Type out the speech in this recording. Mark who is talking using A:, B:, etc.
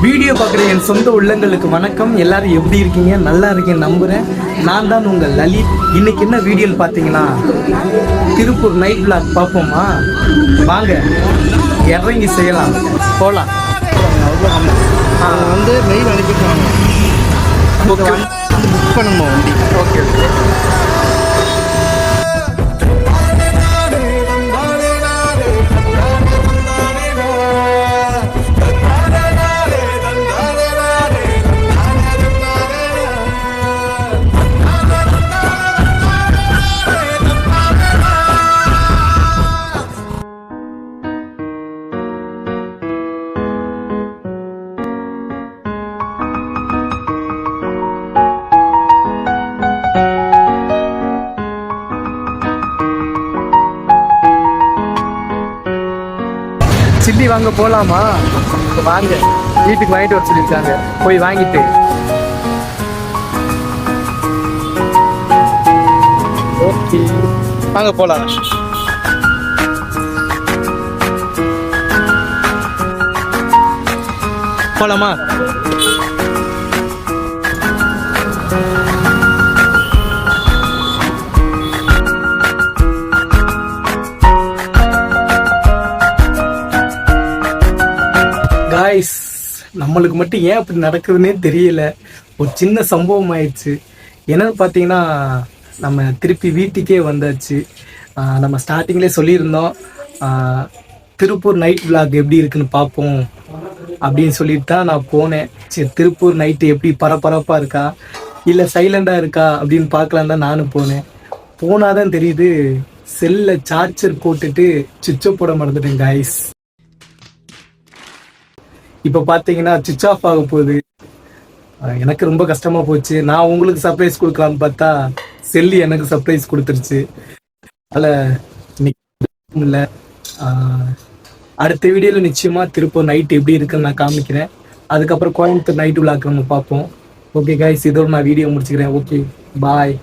A: Video பார்க்குற என் சொந்த உள்ளங்களுக்கு வணக்கம். எல்லாரும் எப்படி இருக்கீங்க? நல்லா இருக்கேன் நம்புகிறேன். நான் தான் உங்கள் லலித். இன்னைக்கு என்ன வீடியோன்னு பார்த்தீங்கன்னா, திருப்பூர் நைட் விளாக் பார்ப்போமா? வாங்க இறங்கி செய்யலாம், போகலாம்.
B: வந்து மெயில் அனுப்பிடுவாங்க. புக் பண்ணணுமா வண்டி?
A: Okay okay. சில்லி வாங்க போகலாமா? வாங்க, வீட்டுக்கு வாங்கிட்டு வர சொல்லியிருக்காங்க, போய் வாங்கிட்டு. ஓகே வாங்க போகலாம். போகலாமா? காய்ஸ், நம்மளுக்கு மட்டும் ஏன் அப்படி நடக்குதுன்னே தெரியல. ஒரு சின்ன சம்பவம் ஆயிடுச்சு. என்னன்னு பார்த்தீங்கன்னா, நம்ம திருப்பி வீட்டுக்கே வந்தாச்சு. நம்ம ஸ்டார்டிங்லேயே சொல்லியிருந்தோம், திருப்பூர் நைட் விளாக் எப்படி இருக்குன்னு பார்ப்போம் அப்படின்னு சொல்லிட்டு தான் நான் போனேன். சரி, திருப்பூர் நைட்டு எப்படி பரபரப்பாக இருக்கா இல்லை சைலண்டாக இருக்கா அப்படின்னு பார்க்கலாம் தான் நானும் போனேன். போனாதான் தெரியுது, செல்ல சார்ஜர் போட்டுட்டு சுவிட்சை போட மறந்துட்டேன் காய்ஸ். இப்போ பார்த்தீங்கன்னா சுவிட்ச் ஆஃப் ஆக போகுது. எனக்கு ரொம்ப கஷ்டமாக போச்சு. நான் உங்களுக்கு சர்ப்ரைஸ் கொடுக்கலான்னு பார்த்தா செல்லு எனக்கு சர்ப்ரைஸ் கொடுத்துருச்சு. அதில் இன்னைக்கு இல்லை, அடுத்த வீடியோவில் நிச்சயமாக திருப்பூர் நைட் எப்படி இருக்குன்னு நான் காமிக்கிறேன். அதுக்கப்புறம் கோயம்புத்தூர் நைட்டு விளாக் நம்ம பார்ப்போம். ஓகே கைஸ், இதோட நான் வீடியோ முடிச்சுக்கிறேன். ஓகே, பாய்.